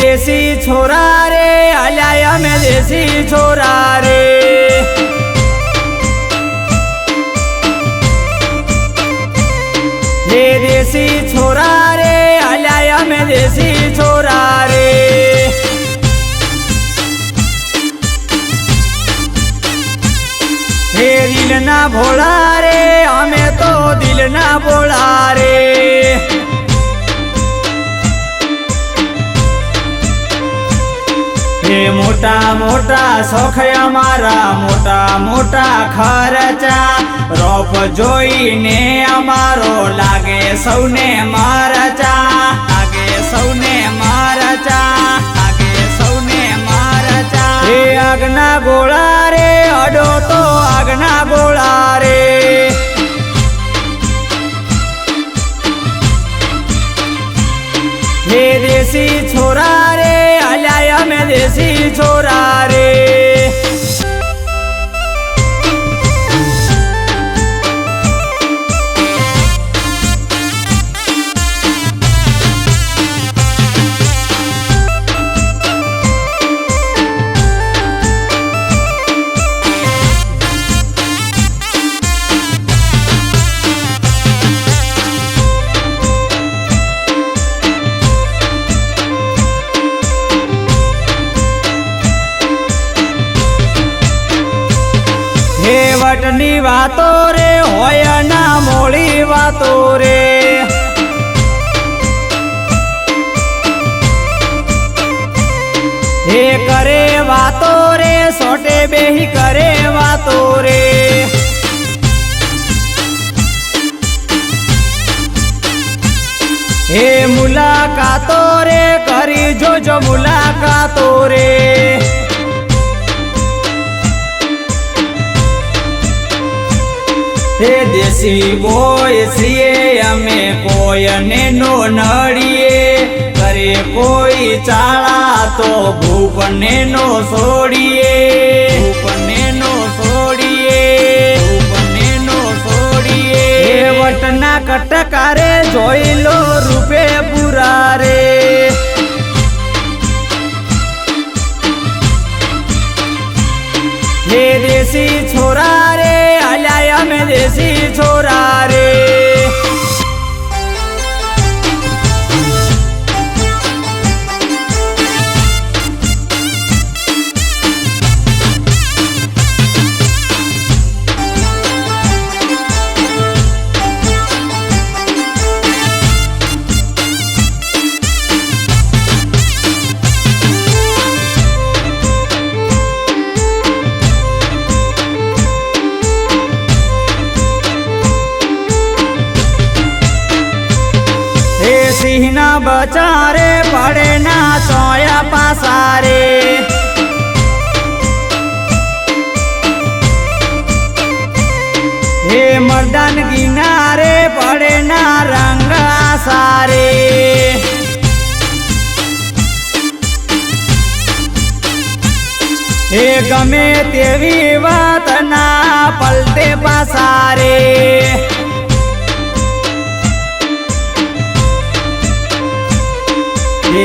देसी छोरा रे आल्या में देसी छोरा रे। हे देसी छोरा रे आल्या में देसी छोरा रे। हे दिल ना भोला रे हमें तो दिल ना भोला रे। हे मोटा मोटा शौख अमारा मोटा मोटा खर्चा रोप जोईने अमारो लागे सौने मारचा लागे सौने मारचा लागे सौने मारचा। हे आगना गोळा रे अडो तो आगना गोळा रे। हे देसी छोरा रे आल्या में देसी छोरा रे। हे वटनी वातो रे होय ना मोड़ी वातो रे। हे करे वातो रे सोटे बेही करे वातो रे। हे मुलाकातो रे करी जो मुलाकातो रे। हे देसी बोय सीए हमें कोई नेनो नड़िए करे कोई चाला तो भूप नेनो सोड़िए भूप नेनो सोड़िए भूप नेनो सोड़िए। हे वटना कटकारे जोई लो रूपे बुरा रे। हे देसी छोरा रे आल्या में देसी छोरा रे। सिंहना बचारे पड़े ना सोया पासारे। हे मर्दान किनारे पड़े ना रंग सारे। हे गमे तेवी बात ना पलटे पासारे।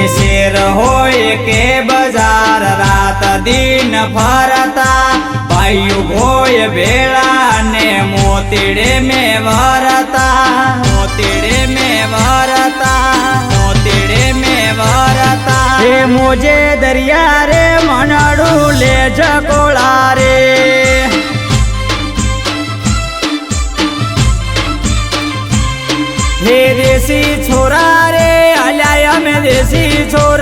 शेर होय के बाजार रात दिन फरता भाइयों होय भेड़ा ने मोतीड़े में भरता मोतीड़े में भरता मोतीड़े में भरता। हे मुझे दरिया रे मनड़ू ले जकोड़ा रे। हे देसी छोरा रे आल्या में देसी छोरा।